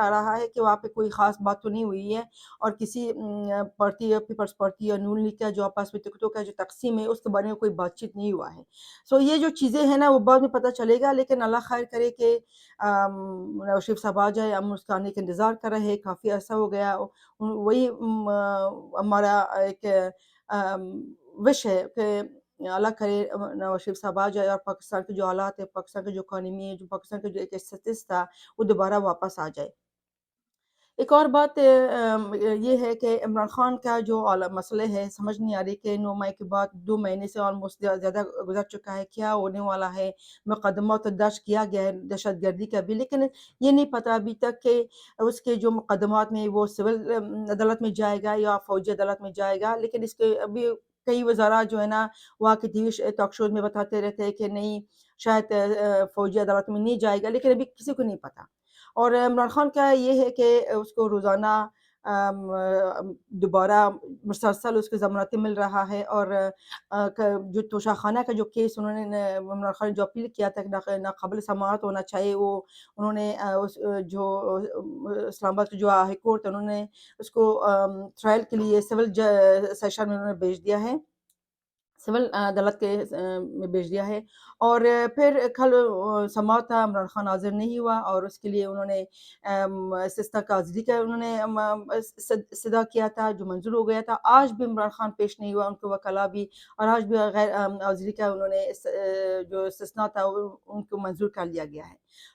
آ رہا ہے کہ وہاں پہ کوئی خاص بات تو نہیں ہوئی ہے، اور کسی پارٹی یا پیپلز پارٹی یا نون لیگ کا جو آپس میں ٹکٹوں کا جو تقسیم ہے اس کے بارے میں کوئی بات چیت نہیں ہوا ہے. سو یہ جو چیزیں ہیں نا وہ بعد میں پتہ چلے گا، لیکن اللہ خیر کرے کہ نواز شریف صاحب آ جائے. ہم اس کا آنے کا انتظار کر رہے ہیں، کافی عرصہ ہو گیا. وہی ہمارا ایک وش ہے کہ اللہ کرے نواز شریف صاحب آ جائے اور پاکستان کے جو حالات ہے، پاکستان کی جو اکانومی ہے، جو پاکستان کا جو ایک اسٹیٹس تھا وہ دوبارہ واپس آ جائے. ایک اور بات یہ ہے کہ عمران خان کا جو مسئلہ ہے، سمجھ نہیں آ رہی کہ 9 مئی کے بعد 2 مہینے سے آلموسٹ زیادہ گزر چکا ہے، کیا ہونے والا ہے. مقدمات درج کیا گیا ہے دہشت گردی کا بھی، لیکن یہ نہیں پتہ ابھی تک کہ اس کے جو مقدمات میں وہ سول عدالت میں جائے گا یا فوجی عدالت میں جائے گا. لیکن اس کے ابھی کئی وزراء جو ہے نا وہاں کے ٹی وی ٹاک شوز میں بتاتے رہتے ہیں کہ نہیں، شاید فوجی عدالت میں نہیں جائے گا، لیکن ابھی کسی کو نہیں پتہ. اور عمران خان کا یہ ہے کہ اس کو روزانہ دوبارہ مسلسل اس کے ضمانتیں مل رہا ہے. اور جو توشہ خانہ کا جو کیس انہوں نے عمران خان جو اپیل کیا تھا کہ ناقابل سماعت ہونا چاہیے، وہ انہوں نے جو اسلام آباد کی جو ہائی کورٹ انہوں نے اس کو ٹرائل کے لیے سول سیشن میں انہوں نے بھیج دیا ہے، سول عدالت کے میں بھیج دیا ہے. اور پھر کل سماعت تھا، عمران خان حاضر نہیں ہوا اور اس کے لیے انہوں نے استثناء کا عزلی کا انہوں نے استدعا کیا تھا جو منظور ہو گیا تھا. آج بھی عمران خان پیش نہیں ہوا، ان کے وکلاء بھی، اور آج بھی غیر عزلی کا انہوں نے جو استثناء تھا ان کو منظور کر لیا گیا ہے.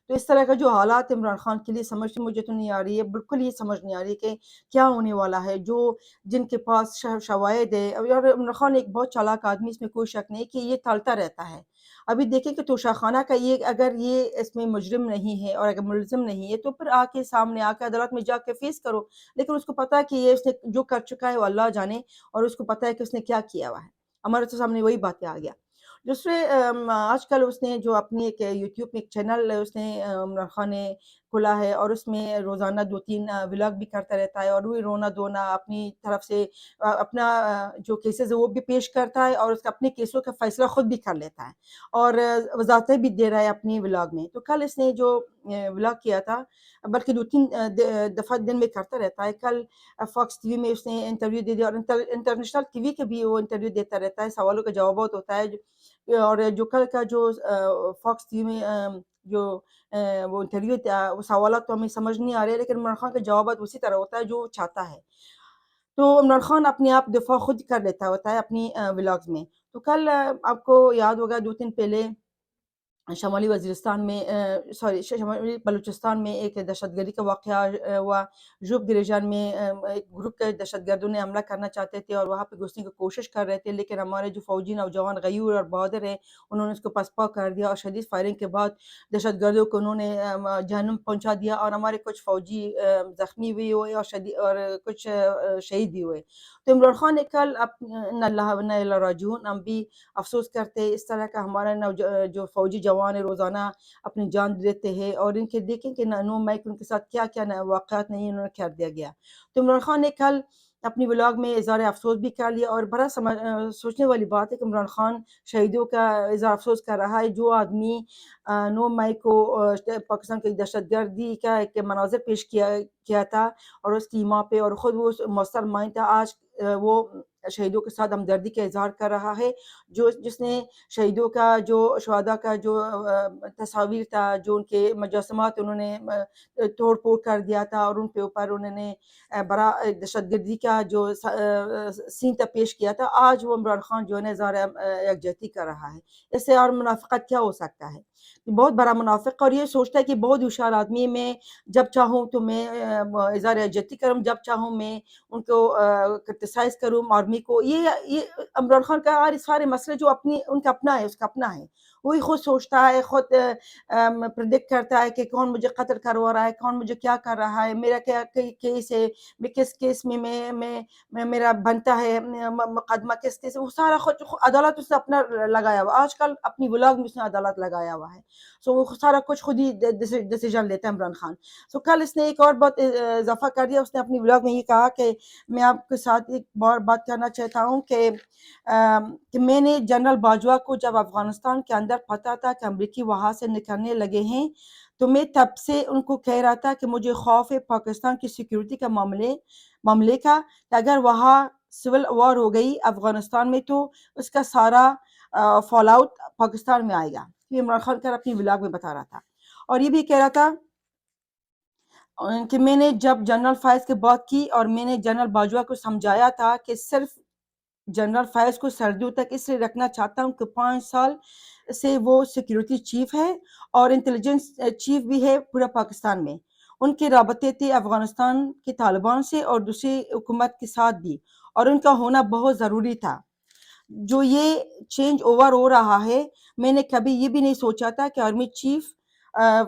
تو اس طرح کا جو حالات عمران خان کے لیے سمجھ مجھے تو نہیں آ رہی ہے، بالکل یہ سمجھ نہیں آ رہی کہ کیا ہونے والا ہے. جو جن کے پاس شواہد ہے، اور عمران خان ایک بہت چالاک آدمی، اس میں کوئی شک نہیں کہ یہ ٹالتا رہتا ہے. ابھی دیکھیں کہ توشہ خانہ کا یہ اگر یہ اس میں مجرم نہیں ہے اور اگر ملزم نہیں ہے تو پھر آ کے سامنے آ کے عدالت میں جا کے فیس کرو. لیکن اس کو پتہ ہے کہ یہ اس نے جو کر چکا ہے وہ اللہ جانے، اور اس کو پتہ ہے کہ اس نے کیا کیا ہوا ہے. ہمارے تو سامنے وہی باتیں آ گیا. دوسرے آج کل اس نے جو اپنی ایک یوٹیوب میں ایک چینل اس نے عمران خان نے کھلا ہے، اور اس میں روزانہ 2-3 ولاگ بھی کرتا رہتا ہے، اور وہی رونا دھونا اپنی طرف سے اپنا جو کیسز ہے وہ بھی پیش کرتا ہے، اور اس کا اپنے کیسوں کا فیصلہ خود بھی کر لیتا ہے، اور وضاحتیں بھی دے رہا ہے اپنی ولاگ میں. تو کل اس نے جو ولاگ کیا تھا، بلکہ 2-3 دفعہ دن میں کرتا رہتا ہے. کل فاکس ٹی وی میں اس نے انٹرویو دے دیا، اور انٹرنیشنل ٹی وی کے بھی وہ انٹرویو دیتا رہتا ہے، سوالوں کا جوابات ہوتا ہے. اور جو کل کا جو فاکس ٹی وی میں جو وہ انٹرویو تھا، وہ سوالات تو ہمیں سمجھ نہیں آ رہے، لیکن عمران خان کا جوابات اسی طرح ہوتا ہے جو وہ چاہتا ہے. تو عمران خان اپنے آپ دفاع خود کر لیتا ہوتا ہے اپنی ولاگز میں. تو کل آپ کو یاد ہوگا 2 دن پہلے شمالی وزیرستان میں شمالی بلوچستان میں ایک دہشت گردی کا واقعہ ہوا. جوب گریجان میں ایک گروپ کے دہشت گردوں نے حملہ کرنا چاہتے تھے اور وہاں پہ گھسنے کی کوشش کر رہے تھے، لیکن ہمارے جو فوجی نوجوان غیور اور بہادر ہیں انہوں نے اس کو پسپا کر دیا، اور شدید فائرنگ کے بعد دہشت گردوں کو انہوں نے جہنم پہنچا دیا، اور ہمارے کچھ فوجی زخمی بھی ہوئے اور کچھ شہید بھی ہوئے. تو عمران خان نے کل ان اللہ و انا الیہ راجعون، ہم بھی افسوس کرتے اس طرح کا ہمارا جو فوجی جوان ہے روزانہ اپنی جان دیتے ہیں، اور ان کے دیکھیں کہ 9 مئی کو ان کے ساتھ کیا کیا واقعات نہیں انہوں نے کر دیا گیا. تو عمران خان نے کل اپنی ولاگ میں اظہار افسوس بھی کر لیا، اور بڑا سوچنے والی بات ہے کہ عمران خان شہیدوں کا اظہار افسوس کر رہا ہے. جو آدمی 9 مئی کو پاکستان کی دہشت گردی کا ایک مناظر پیش کیا تھا، اور اس کی ماں پہ اور خود وہ مؤثر مائنڈ تھا، آج وہ شہیدوں کے ساتھ ہمدردی کا اظہار کر رہا ہے. جس نے شہیدوں کا جو شہداء کا جو تصاویر تھا، جو ان کے مجسمات انہوں نے توڑ پھوڑ کر دیا تھا، اور ان کے اوپر انہوں نے بڑا دہشت گردی کا جو سین تھا پیش کیا تھا، آج وہ عمران خان جو ہے نا اظہار یکجہتی کر رہا ہے. اس سے اور منافقت کیا ہو سکتا ہے؟ بہت بڑا منافق، اور یہ سوچتا ہے کہ بہت ہوشیار آدمی، میں جب چاہوں تو میں اظہار یکجہتی کروں، جب چاہوں میں ان کو کرٹیسائز کروں آرمی کو. یہ عمران خان کا سارے مسئلے جو ان کا اپنا ہے، اس کا اپنا ہے، وہی خود سوچتا ہے، خود پریڈکٹ کرتا ہے کہ کون مجھے قتل کروا رہا ہے، کون مجھے کیا کر رہا ہے، میرا کیا کیس ہے، میں کس کیس میں میرا بنتا ہے مقدمہ، کس کیس. وہ سارا خود عدالت اس نے اپنا لگایا ہوا، آج کل اپنی ولاگ میں اس نے عدالت لگایا ہوا ہے. سو وہ سارا کچھ خود ہی ڈیسیجن لیتا ہے عمران خان. سو کل اس نے ایک اور بات اضافہ کر دیا، اس نے اپنی ولاگ میں یہ کہا کہ میں آپ کے ساتھ ایک بات کرنا چاہتا ہوں کہ میں نے جنرل باجوہ کو جب افغانستان کے اندر اندر پتہ تھا کہ امریکی وہاں سے نکلنے لگے ہیں، تو میں تب سے ان کو کہہ رہا تھا کہ مجھے خوف ہے پاکستان کی سیکیورٹی کا معاملے کا، کہ اگر وہاں سول وار ہو گئی افغانستان میں تو اس کا سارا فال آؤٹ پاکستان میں آئے گا. یہ عمران خان کا اپنی ولاگ میں بتا رہا تھا. اور یہ بھی کہہ رہا تھا کہ میں نے جب جنرل فائز کی بات کی اور میں نے جنرل باجوہ کو سمجھایا تھا کہ صرف جنرل فائز کو سردیوں تک اس لیے رکھنا چاہتا ہوں کہ 5 سال سے وہ سیکیورٹی چیف ہے اور انٹیلیجنس چیف بھی ہے پورا پاکستان میں. ان کے رابطے تھے افغانستان کے طالبان سے اور دوسری حکومت کے ساتھ بھی، اور ان کا ہونا بہت ضروری تھا. جو یہ چینج اوور ہو رہا ہے، میں نے کبھی یہ بھی نہیں سوچا تھا کہ آرمی چیف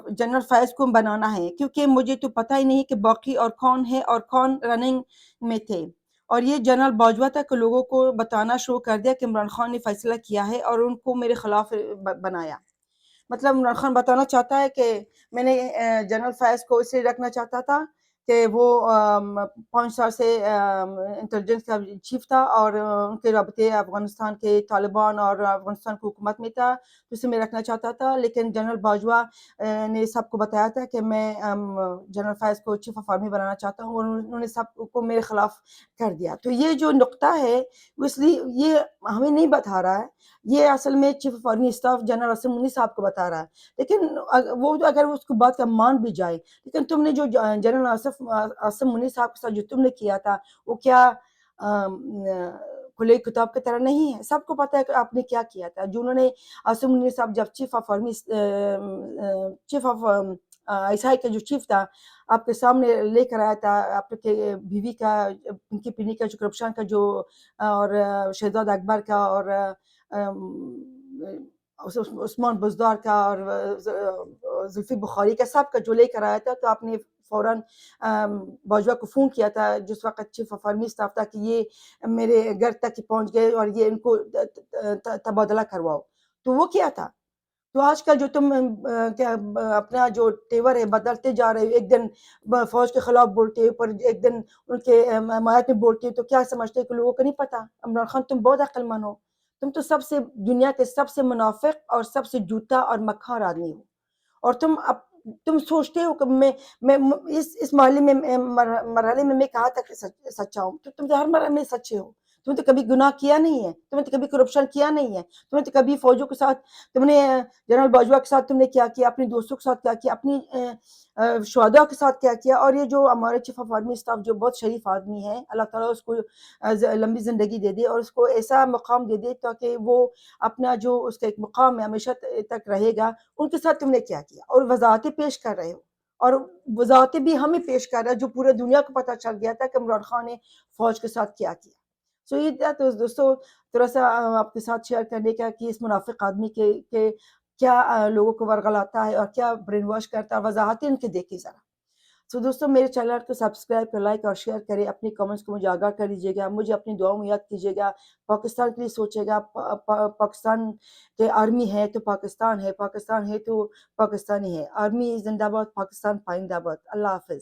جنرل فائز کو بنانا ہے، کیونکہ مجھے تو پتہ ہی نہیں کہ باقی اور کون ہے اور کون رننگ میں تھے. اور یہ جنرل باجوہ تک لوگوں کو بتانا شروع کر دیا کہ عمران خان نے فیصلہ کیا ہے اور ان کو میرے خلاف بنایا. مطلب عمران خان بتانا چاہتا ہے کہ میں نے جنرل فائز کو اس لیے رکھنا چاہتا تھا کہ وہ 5 سال سے انٹیلیجنس کا چیف تھا اور ان کے رابطے افغانستان کے طالبان اور افغانستان کی حکومت میں تھا، تو اسے میں رکھنا چاہتا تھا. لیکن جنرل باجوہ نے سب کو بتایا تھا کہ میں جنرل فائز کو چیف آف آرمی بنانا چاہتا ہوں، اور انہوں نے سب کو میرے خلاف کر دیا. تو یہ جو نقطہ ہے وہ اس لیے یہ ہمیں نہیں بتا رہا ہے، یہ اصل میں chief of army staff general اسم منی صاحب کو بتا رہا ہے. لیکن وہ اگر اس کو بات کا مان بھی جائے، لیکن تم نے جو جنرل اسم منی صاحب کے ساتھ جو تم نے کیا تھا وہ کیا کھلے کتاب کی طرح نہیں ہے؟ سب کو پتہ ہے کہ آپ نے کیا کیا تھا. جو انہوں نے اسم منی صاحب جب chief of army chief of آئی کا جو چیف تھا آپ کے سامنے لے کر آیا تھا، آپ کے بیوی کا پنکی پنی کا جو کرپشن کا جو اور شہزاد اکبر کا اور عثمان بزدار کا اور زلفی بخاری کا سب کا جو لے کر آیا تھا، تو آپ نے فوراً باجوہ کو فون کیا تھا جس وقت چیف آف آرمی اسٹاف تھا کہ یہ میرے گھر تک پہنچ گئے اور یہ ان کو تبادلہ کرواؤ. تو وہ کیا تھا. تو آج کل جو تم اپنا جو تیور ہے بدلتے جا رہے ہو، ایک دن فوج کے خلاف بولتے ہو پر ایک دن ان کے حمایت میں بولتے ہو، تو کیا سمجھتے ہو کہ لوگوں کو نہیں پتا؟ عمران خان تم بہت عقل مند ہو، تم تو سب سے دنیا کے سب سے منافق اور سب سے جھوٹا اور مکار آدمی ہو. اور تم سوچتے ہو کہ میں اس مرحلے میں کہاں تک سچا ہوں؟ تو تم تو ہر مرحلے میں سچے ہو. تم نے تو کبھی گناہ کیا نہیں ہے، تم نے تو کبھی کرپشن کیا نہیں ہے، تم نے تو کبھی فوجوں کے ساتھ، تم نے جنرل باجوہ کے ساتھ تم نے کیا کیا، اپنے دوستوں کے ساتھ کیا کیا، اپنی شہداء کے ساتھ کیا کیا. اور یہ جو ہمارے چیف آف آرمی اسٹاف جو بہت شریف آدمی ہے، اللہ تعالیٰ اس کو لمبی زندگی دے دے اور اس کو ایسا مقام دے دے تاکہ وہ اپنا جو اس کا ایک مقام ہے ہمیشہ تک رہے گا. ان کے ساتھ تم نے کیا کیا اور وضاحتیں پیش کر رہے ہو، اور وضاحتیں بھی ہمیں پیش کر رہا ہے جو پورے دنیا کو پتہ چل گیا تھا کہ عمران خان نے فوج کے ساتھ کیا کیا. سو یہ تھا تو دوستوں تھوڑا سا آپ کے ساتھ شیئر کرنے کا کہ اس منافق آدمی کے کیا لوگوں کو ورغلاتا ہے اور کیا برین واش کرتا ہے، وضاحتیں ان کے دیکھیں ذرا. سو دوستوں میرے چینل کو سبسکرائب کر لائک اور شیئر کریں، اپنی کمنٹس کو مجھے آگاہ کر دیجیے گا، مجھے اپنی دعاؤں میں یاد کیجیے گا. پاکستان کے لیے سوچے گا. پاکستان کے آرمی ہے تو پاکستان ہے، پاکستان ہے تو پاکستانی ہے. آرمی زندہ باد، پاکستان پائندہ باد. اللہ حافظ.